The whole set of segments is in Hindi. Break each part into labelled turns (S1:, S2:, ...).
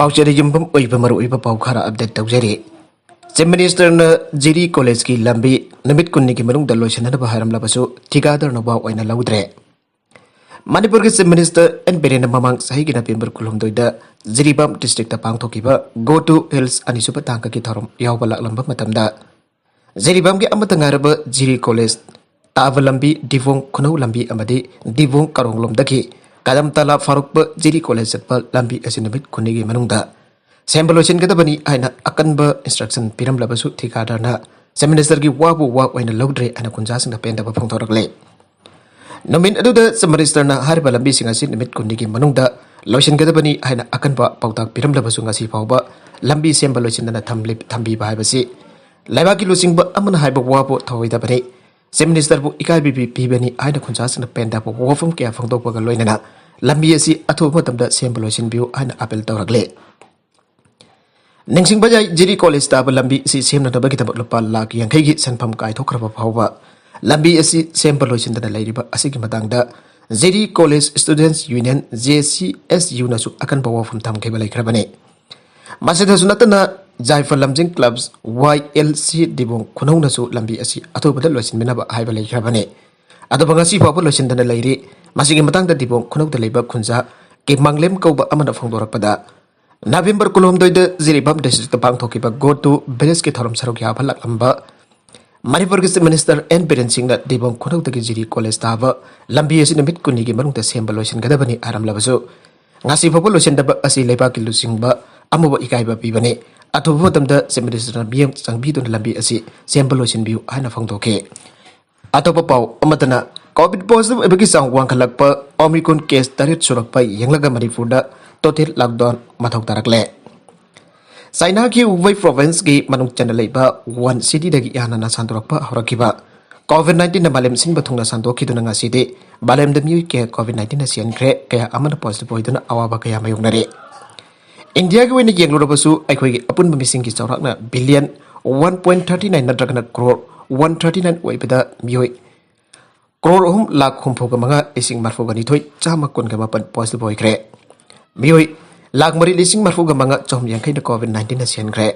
S1: पाउचरी युम्बम ओइबा मरुइबा पाउखारा अपडेट तौजरी चीफ मिनिस्टर न जीरी कॉलेज की लंबी नमित कुन्नी की मनुंग लोइसननबा हारमलबसु ठिकादार नबा ओइना लौद्रे मणिपुर के चीफ मिनिस्टर एन बिरेन ममांग सही की नवेम्बर कुलुमदोइदा जिरीबाम डिस्ट्रिक्ट पांगथोकिबा गो टू हिल्स अनिसुबा तांका की थरम यावबा लाकलंबा मतमदा जिरीबाम के अमत ngaraba जीरी कॉलेज ताव लंबी दिवोंग खुनौ लंबी अमदी दिवोंग करोंगलोमदगी कदम तला फारुक जीरी कॉलेज चटपा लंबी असिन नमित कुन्नी की मनुंगदा सेम्बलोशन गदबनी आइना अकनब इंस्ट्रक्शन पिरमलबसु ठिकादारना चीफ मिनिस्टर की वाबु वा ओइना लौद्रे आइना कुंजासिंग पेंदबा फोंथोरकले नमिन अदुदा चीफ मिनिस्टर ना हारिबा लंबी सिंग असि नमित कुन्नी की मनुंगदा लोशन गदबनी आइना अकनबा पाउताक पिरमलबसु ngasi फावबा लंबी सेम्बलोशन थम्बी बायबसि लाइबा की लुसिंगबा अमन हाइबा वाबु थौइदबने चीफ मिनिस्टर बु इकाई बी पीबनी आइना कुंजासिंग पेंदबा वफम के फोंदोकबा लोइना लंबी असि अथुब मतमदा सेम्बलोशन बिउ आइना अपील तौरकले निंगसिंग बजाय जीरी कॉलेज ताब लंबी असि सेमनबगिदब लुपा लाख यांखै की सनफम कायथोखरबा फावबा लंबी असि सेम्बलोशन लैरिबा असिगी मतंगदा जीरी कॉलेज स्टूडेंट्स यूनियन JCSU नसु अकन बवफम थमखेबा लैखरबने मासेदसु नतना जायफल लमजिंग क्लब्स YLC दिबों खुनौ नसु लंबी असि अथोबदा लोइसिनबिनबा हाइबा लैखरबने अदोबा ngasi फावबा लोइसिनदना लैरि मासिगी मतंगदा दिबों खुनौदा लैबा खुनजा के मंगलेम कौबा अमना फोंदोरकपदा नवेम्बर कुलुमदोइदा जिरीबाम डिस्ट्रिक्ट पांगथोकिबा गो टू विलेज के थरम सरुक याफलकलंबा मणिपुर के chief minister N Biren Singh दिबों खुनौदगी जीरी कॉलेज ताब लंबी असि नमित कुन्नी की मनुंगदा सेम्बा लोइसिनगदबनी आरमलबसु ngasi फावबा लोइसिनदबा असि लेबाकी लुसिंगबा अमुबा इकाइबा पीबने अथुबा मतमदा चीफ मिनिस्टर बियम संगबीदुन लंबी असि सेम्बा लोइसिनबिउ हाइना फोंदोके अतोपा पाउ अमतना कोविड पॉजिटिव एबकी सांग वांखलकपा ओमिक्रोन केस 8 सुरकपा यंगलगा मणिपुरदा टोटल लॉकडाउन मथौ तारकले चाइना की उबई प्रोविंस की मनुंग चनलेबा वन सिटी दगी याना सांदोरकपा हरकिबा कोविड-19 न मालेम सिंबा थुंगना सांदोखिदुना ngaside बालेम द म्यू के कोविड-19 न सियनख्रे कया अमन पॉजिटिव होइदुना अवाबा कया मयुंगनरे इंडिया की वैन येंगलोरबसु अखोइगी अपुन मिसिंग की चौराकना बिलियन 1.39 नत्रगना करोड़ 139 ओइबदा म्योय करोड़ हुम लाख हुमफोगा मंगा इसिंग मरफोगा निथोय चामा कुनगा मापन पॉजिटिव होइख्रे म्योय लाख मरी लिसिंग मरफोगा मंगा चौम यांखै द कोविड-19 न सियनख्रे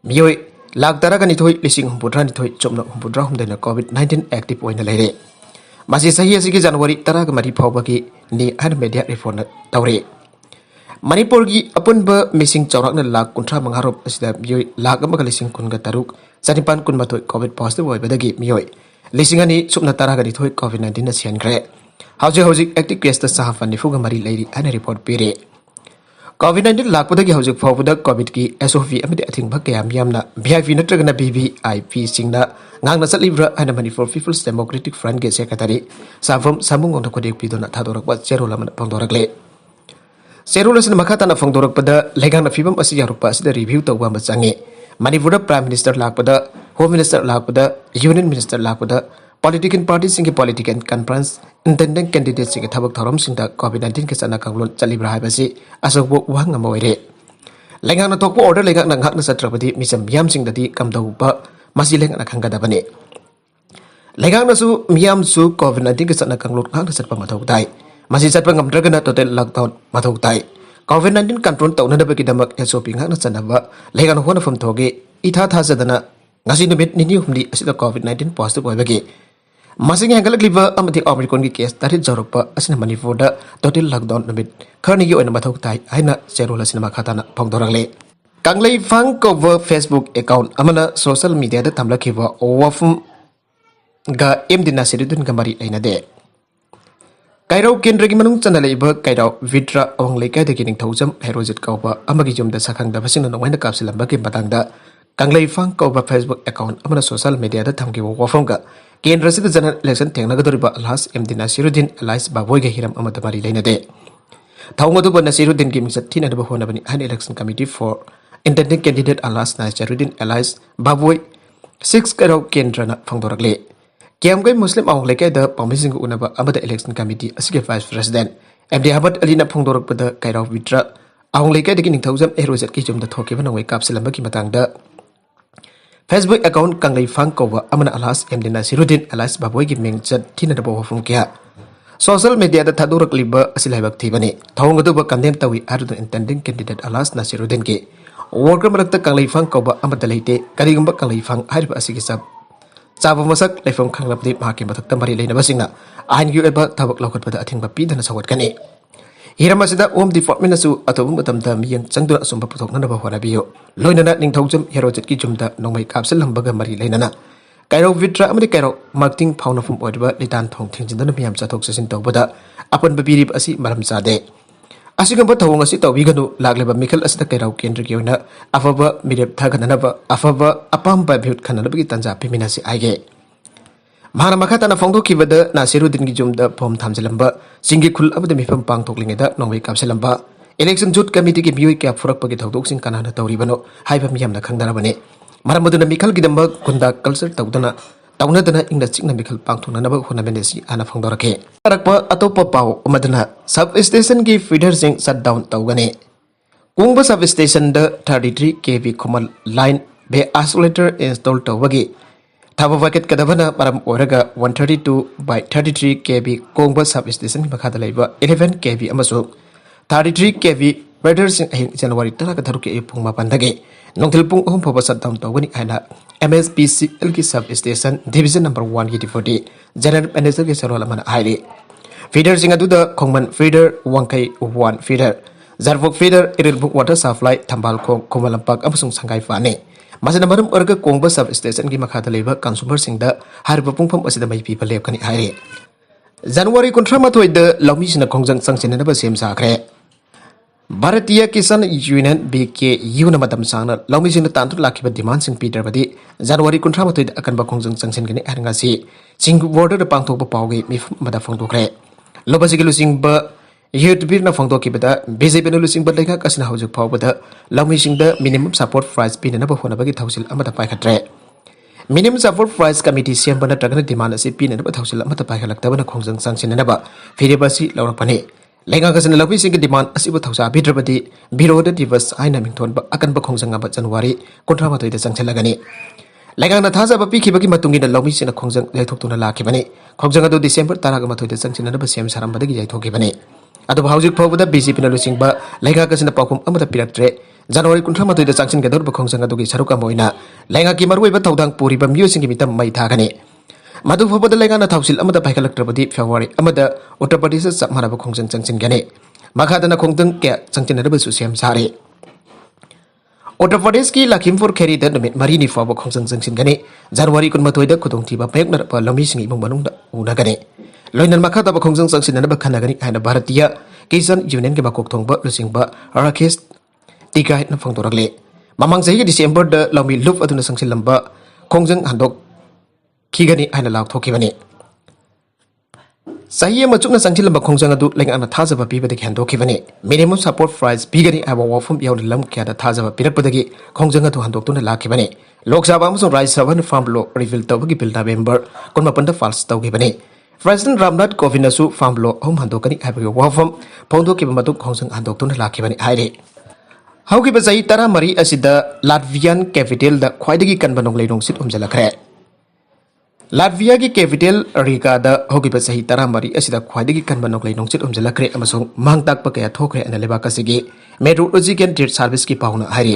S1: म्योय लाख तरगा निथोय लिसिंग हुमपुद्रा निथोय चोमना हुमपुद्रा हुमदेना कोविड-19 एक्टिव ओइना लेरे मासी सही असि की जनवरी 10 मरी फावबगी नि हन मीडिया रिपोर्ट तौरे मणिपुर की अपुनब मिसिंग चौराकना लाख कुंथ्रा मंगारोप असिदा म्योय लाख अमगा लिसिंग कुनगा तरुक चनिपान कुनमाथोय कोविड पॉजिटिव ओइबदगी म्योय लिसिंग अनि सुपना 10 निथोय कोविड-19 न सियनख्रे हौजिक एक्टिव केस द साहफन निफुगा मरी लेरी हन रिपोर्ट पिरे कोविड-19 लाखपदगी हौजिक फावबदा कोविड की SOV अमदि अथिंगबा कयाम यामना VIP नत्रगना VVIP सिंगना ngang चलिब्रा हन मणिपुर पीपल्स डेमोक्रेटिक फ्रंट के सेक्रेटरी साफम सामुंग ओंद कोदेक पिदोना थादोरकबा चेरोला मन पंगदोरकले चेरोलसन मखाताना फंगदोरकपदा लेगांना फिबम असि यारुकपा असि रिव्यू तौबा मचांगे मणिपुर प्राइम मिनिस्टर लाखपदा होम मिनिस्टर लाखपदा यूनियन मिनिस्टर लाखपदा पॉलिटिकल पार्टी सिंह पॉलिटिकल कॉन्फ्रेंस इंटेंडेंट कैंडिडेट सिंह थबक थरम सिंह कोविड-19 के चना कांगलोन चलिब्रा हाइबसि असोबो वहंग मोइरे लेगांना थोकपो ऑर्डर लेगांना ngakna सत्रपति मिसम मियाम सिंह ददी कमदौबा मसि लेगांना खंगदबने लेगांना सु मियाम सु कोविड-19 के चना कांगलोन ngakna सतपा मथौ ताई मसि सतपा ngamdragana टोटल लॉकडाउन मथौ ताई कोविड-19 कंट्रोल तौनदबकी दमक SOP ngakna चनबा लेगांना होनफम थोगे इथा थाजदना ngasi numit nini humdi asida कोविड-19 पॉजिटिव ओइबगी मसिंग हेंगलकलिबा अमदि ओमिक्रोन की केस 30 जरुपा असना मणिपुर दा टोटल लॉकडाउन नमित खरनि की ओइना मथौ ताई आइना चेरोला सिनेमा खाताना फोंदोरगले कांगलै फांग कोव फेसबुक अकाउंट अमना सोशल मीडिया दा तमलखिबा ओवफम गा एमदिना सिरिदुन गमरी लेनादे काइराव केंद्र की मनुंग चनलेबा काइराव विद्रा ओंगलै कायदगी निंगथौजम हेरोजित कौबा अमगी जुमदा सखंगदा बसिंग नोंगैना कापसिलंबा के मतंगदा कांगलै फांग कौबा फेसबुक अकाउंट अमना सोशल मीडिया दा थमगिबा वफमगा केंद्र से जनरल इलेक्शन थेंगनगदरिबा अल्हास एमदी नसीरुद्दीन अलाइस बाबोयगे हिरम अमदमारी लेनदे थाउंगदुबा नसीरुद्दीन की मिसत थिनदबा होनबनी हन election committee for independent candidate अल्हास नसीरुद्दीन अलाइस बाबोय 6 करोड़ केंद्रना फंगदोरगले केमगै मुस्लिम आउंगलेके द पामिसिंग उनबा अमदा इलेक्शन कमिटी असगे वाइस प्रेसिडेंट एमडी अहमद अलीना फंगदोरकपदा काइराव विद्रा आउंगलेके दगी निंगथौजम एरोजत की जुमदा थोकेबा नंगै कापसिलंबकी मतंगदा फेसबुक अकाउंट कांगलै फांग कौबा अमना अल्हास एमदी नसीरुद्दीन अलाइस बाबोय की मिंग चत थिनदबा वफम क्या Social media da thadurak liba asilhaibak thibani thong aduba condemn tawi ardu intending candidate Alas Nasiruddin ke worker marakta kanglai fang koba amata leite karigumba kanglai fang hariba asigi sab chaba masak leifam khanglabdi mahaki mathakta mari leina basingna ain gi eba thabak lokhat pada athingba pidana sawat kani Hiramasida Home Department asu atobum matamda miyang changduna asumba puthokna ba horabiyo loinana ningthaujum herojat ki jumda nongmai kapsal lambaga mari leinana Kairo Vitra amadi Kairo marketing fauna from Odba Litan Thong Tingjindana Miam Satok Sasin Tobada upon Babirib Asi Maram Sade. Asigamba Tawang Asi Tawiganu Lagleba Mikhal Asta Kairo Kendrikiona Afaba Mirib Taganaba Afaba Apam Babut Kanabaki Tanza Piminasi Ige. Maharamakatana Fondo Kivada Nasiruddin Jumda Pom Tamzalamba Singikul Abda Mifam Pang Toklingeda Nongway Kapsalamba Election Jut Committee Gibu Cap for Pagitox in Canada Tauribano Hyper Miam Kandarabane. Maram Mikhal Gidamba Kunda culture Taudana Taunadana in the Signa Mikhal Pangtuna Naba Hunabenesi Anna Fondorake. Arakpa Atopa Pau Umadana Substation gave feeders in shut down Taugane. Kumba Substation the 33 kV common line be isolator installed Tawagi. Tavavaket Kadavana Maram Oraga 132 by 33 kV Kumba Substation Makadaleva 11 kV Amasu 33 kV Brothers in January Tarakataruki Puma Pandage. Nongtilpung Papa sat down to winning Hana MSPC Elki Substation Division number 1 40 General Manager Saralamana Haile. Feeders in Aduda Kongman Feeder 1K1 Feeder Zarvok Feeder Iril Water Supply Tambal Komalampak Amsung Sangai Fane. Masanamarum Urga Kongba Substation Gimakata Labor Consumer Singda Harbapung from Asidamai people Lepkani Haile. January Contramato the Lomis in a Kongjang Sanction and never same sacre. Bharatiya Kisan Union BK Unamatam Sana, Lomis in the Tantu Lakiba demands in Peter Badi, January Contramato Akanba Kongjang Sanction Arangasi, Sing Water the Pangto Paugi, Mif Madafongtokre. Lobasigal losing ba here to be na Fongtoki beda, busy been losing but like a cousin house of power beda, Lomising the minimum support price pin and a Honabagi Tausil Amatapaka. Minimum support price committee Siambana Dragon demand a pin and a Tausil Amatapaka Tabana Kongjang Sanction and Naba, Firibasi Laura Pane. Lengakas and Lovising demand as if Tausa Bidrabadi, Biro the Divers Ainamington, Akan Bakongsanga January, Contramato the Sanchalagani. Legana Taza Bapiki Bakimatungi the Lomis in a Kongjang Letokuna Lakibani, Kongjanga December Taragamato the Sanction and the Sam Sarambadi Tokibani. At the housing power the busy Pinalosing Ba, Legakas in the Pokum Amata Piratre, January Contramato the Sanction Gador Bakongsanga Saruka Moina, Lenga Kimaru Taudang Puri Bam using Mitam Maitagani. Madu for the Legana Tausil Amada Pakalaktrabadi, February, Amada, Uttar Pradesh, Maraba Kongsan Sanction Gane, Makadana Kongdang Kat, Sanction Susiam Sari. Uttar Pradesh Lakim for carried the Marini for Kongsan Sanction Gane, January Kunmatoida Kudong Tiba Pegner, Lomising Ibumbanunda, Unagane. Loinan Makata Kongsan Sanction and Bakanagani and Bharatiya, Kisan Union Gabakok Ba, Lusing Ba, Arakis, Tika and Fongtorale. Mamang Say December the Lomi Lup at the Sanction Lamba, Kongsan Handok. Kigani and allow Tokibani. Saye Machuna Sanchilamba Kongjangadu like an Tazava Piva the Kando Kivani. Minimum support price Pigani Aba from Yaw Lamka the Tazava Pirapagi, Kongjanga to Handokuna Lakibani. Loksabams Rise 7 Farm Law revealed Tobagi Bill November, Konmapanda Falls Togibani. President Ramnath Kovinasu Farm Law Home Handokani Abigo Wafam, Pondo Kibamatu Kongjang Handokuna Lakibani Haide. How give us a Tara Marie Asida Latvian capital the Quidigi Kanbanong Ledong Sit Umjalakre. Latvia ki capital Riga da hogiba sahi taramari asida khwaidagi kanbanok leinong chit umjalakre amasong mangtak pa kaya thokre ana lebaka sigi meteorology and trade service ki pauna hari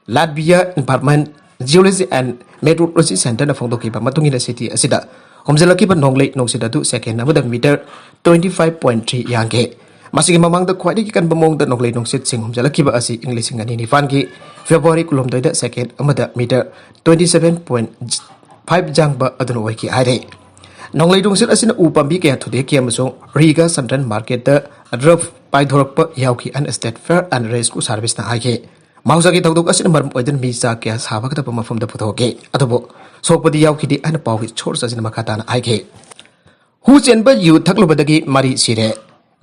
S1: Latvia Environment Geology and Meteorology Center na phongdoki ba matungina city asida humjalaki ba nonglei nongsida tu second amada meter 25.3 yange masigi mamang da khwaidagi kanbamong da nonglei nongsit sing humjalaki ba asi english ngani ni fan ki February kulomdoi da second amada meter 27.5 Jangba Adano Waki Ade. Nonglai Dungsit as in Upambi Kia to the Kiamazong, Riga Central Market, the Drop by Dorpa Yauki and Estate Fair and Rescue Service na Ike. Mausaki Togas in Maram Oiden Misa Kias Havakapama from the Putoke, Adobo, so put the Yauki and Pau with chores as in Makatana Ike. Who's in by you Taklobadagi Mari Sire?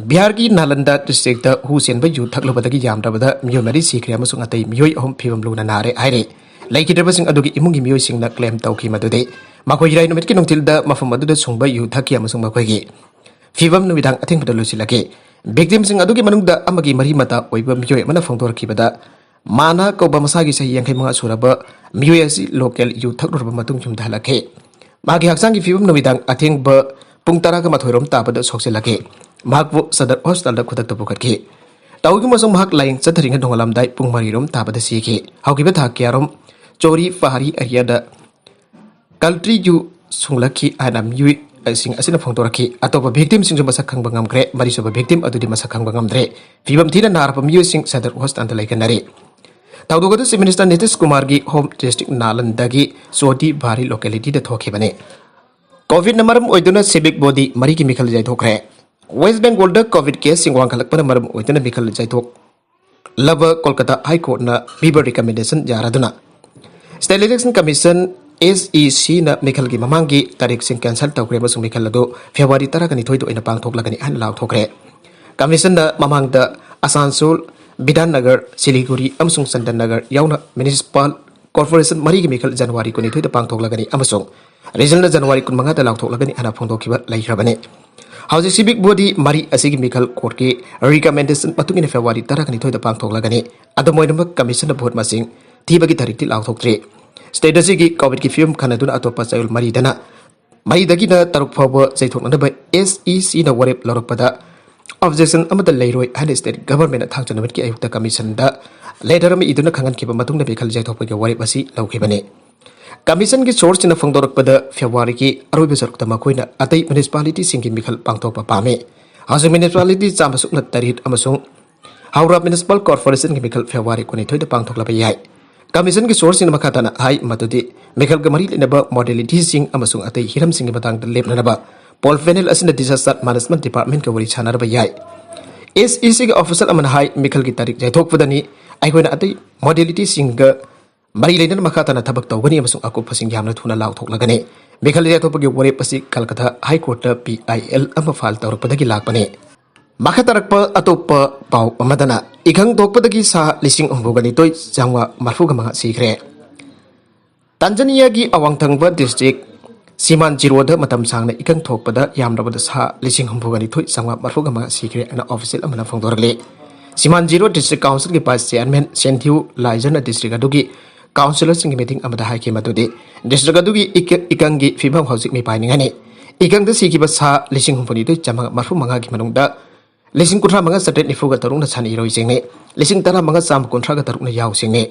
S1: Biargi Nalanda district, who's in by you Taklobadagi Yamdabada, Mumari Sikriamasungate, Mui Home Pivum Lunanare Ire. Like it was Adogi Imungi musing the claim Tauki Madude. Makoira no Metkin Tilda, Mafamadu Sumba, you Taki Amasuma Kwegi. Fibam no Vidang, I think the Lucilake. Victims in Adogi Manunda, Amagi Marimata, Wibam Mui, Manafondor Kibada. Mana Kobamasagi say Yankima Suraba, Muesi local, you Takuramatum Dalake. Magi Haksangi Fibam no Vidang, I think, but पुंग तरागा माथोइरोम ताबद सोक्सेलाके महाकबु सदर हॉस्पिटल दा खुदक पुखटके ताउगी मसंग महाक लाइंग चथरिंग ढोंगलामदाई पुंग मरिरोम ताबद सीके हाउगिबे थाकियारोम चोरी पहारी एरिया दा कल्ट्री यू सुंगलकी आना म्यूई सिंग असिना फोंदोरकी अतोबा विक्टिम सिंग मसक खंग बंगमग्रे मरिसोबा विक्टिम अदुदि मसक खंग बंगमद्रे फिबम थीना नारप म्यूई सिंग सदर हॉस्पिटल दा लेकनरे ताउदोगदु चीफ मिनिस्टर नीतीश कुमार की होम डिस्ट्रिक्ट नालंदगी सोटी भारी लोकेलिटी दा थोखेबने कोविड न मरम ओइदुना सिविक बॉडी मरी की मिखल जायथोखरे वेस्ट बंगाल दा कोविड केस सिंग वांखलकपन मरम ओइदुना मिखल जायथोक लब कोलकाता हाई कोर्ट ना बीबर रिकमेंडेशन जारादुना state election commission SEC na Mikhal ki mamanggi tarkhsing cancel tawkre masung Mikhal ado February 12 do ina pangthoklagani an lawthokre commission na mamang da Asansol Bidan Nagar Siliguri amsung Sandan Nagar yauna municipal corporation mari ki Mikhal January 12 da pangthoklagani amasung regional January 15 da lawthoklagani ana phongdokhiba lairabane hauji civic body mari asigi Mikhal court ki recommendation patungina February 12 da pangthoklagani adomoidam commission na vote masing thibagi tarikti lawthoktre स्टेटसी की कोविड की फिल्म खाना अतोप चाइल मरीदना मरीदगी तरुक फाव चैथोनब SEC न वरेप लौरपद ऑब्जेक्शन लेरोय स्टेट गवर्नमेंट थांचनमत की आयुक्त कमीशन लेटर में इदुना खंगनखिब मतुंग मिखल जैथोपगे वरेप असी लौखिबने कमीशन की सोर्स न फंगदोरकपद फेब्रुआरी की अरोइब सरुकत मखोइना अतै म्युनिसिपालिटी सिंगी मिखल पांगथोप पामे हाउस म्युनिसिपालिटी चामसुक न तरीत अमसुंग हाउरा म्युनिसिपल कॉर्पोरेशन की मिखल फेब्रुआरी 12 पांगथोकलब याय कमीशन की सोर्स इन मखाताना हाई मदुदि मिखल गमरी लेनब मॉडलिटी सिंग अमसुंग अतै हिरम सिंग मतंग लेपनब पोल फेनल असिन डिजास्टर मैनेजमेंट डिपार्टमेंट के वरी छानरब याय SEC के ऑफिसर अमन हाई मिखल की तारीख जैथोकपदनी आइकोना अतै मॉडलिटी सिंग मरी लेनन मखाताना थबक तौगनी अमसुंग अकुप सिंग यामना थुना लाउथोकलगने मिखल जैथोपगे वरेप असि कलकत्ता हाई कोर्ट PIL अम फाइल तौरपदगी लाकपने मखतरप अतोप पाउ अमदना इखंग तोकपदगी सा लिसिंग उम्बुगनी तोय जांवा मरफुगमा सीखरे तांजानिया की अवांगथंगब डिस्ट्रिक्ट सीमान जिरोद मतम सांगना इखंग थोकपदा यामरबद सा लिसिंग उम्बुगनी तोय जांवा मरफुगमा सीखरे अना ऑफिशियल अमना फोंदोरले सीमान जिरो डिस्ट्रिक्ट काउंसिल के पास चेयरमैन सेंथ्यू लाइजन डिस्ट्रिक्ट अदुगी काउंसिलर सिंग मीटिंग अमदा हाइके मदुदे डिस्ट्रिक्ट अदुगी इखंग की फिबम हौजिक मी पाइनिंगने इखंग द सीखिब सा लिसिंग उम्बुनी तोय जामा मरफुमंगा की मनुंगदा लिसिंग कुंथ्रा मंगा सटेट निफुगा तरुंग सानी इरोई सिंगने लिसिंग तरा मंगा चाम कुंथ्रा गा तरुंग याव सिंगने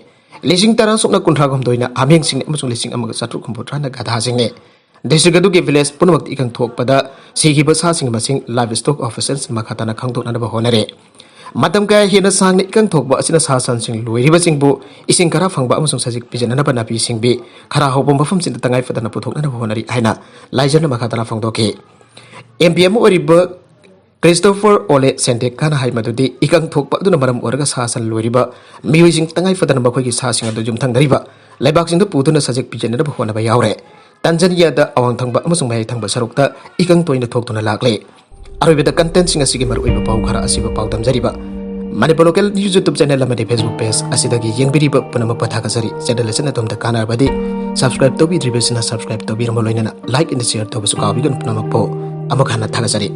S1: लिसिंग तरा सुकना कुंथ्रा गमदोइना आमेंग सिंगने अमसुंग लिसिंग अमगा सत्रु कुंभुथ्रा ना गाधा सिंगने डिस्ट्रिक्ट अदु के विलेज पुनमक इखंग थोकपदा सीखिब सा सिंग मसिंग लाइव स्टॉक ऑफिसर्स मखाताना खंगदोनब होनरे मतम का हेना सांगने इखंग थोकबा असिना सा सन सिंग लोइरिबा सिंगबु इसिंग खरा फंगबा अमसुंग सजिक पिजननब नापि सिंगबि खरा होबम मफम सिन तंगाइ Fadna पुथोकनब honorary हाइना liaison मखाताना फंगदोके MPM ओरिब Christopher ओले सेंटेक खाना हाई मदुदी इकंग थोकपा अदुना मरम ओरगा सासन लोरिबा मियोइसिंग तंगाइ फदन मखोइगी सासिंग अदु जुमथंगरिबा लेबाकसिंग पुदुना सजिक पिजनब होनबा यावरे तांजानिया दा अवांगथंगबा अमसुंग माय थंगबा सरुकता इकंग तोइना थोकतुना लागले अरोइबदा कंटेंट सिंग असिगी मरुइबा पाउ खरा असिबा पाउ तमजरिबा Manipur local news YouTube channel अमदि फेसबुक पेज असिदगी येंगबिरिबा पुनम पथागजरी चैनल सन तोमदा कानारबदी सब्सक्राइब तोबि द्रिबेसना सब्सक्राइब तोबिरम लोइनना लाइक एंड शेयर तोबसु काबिगन पुनम पो अमखाना थागजरी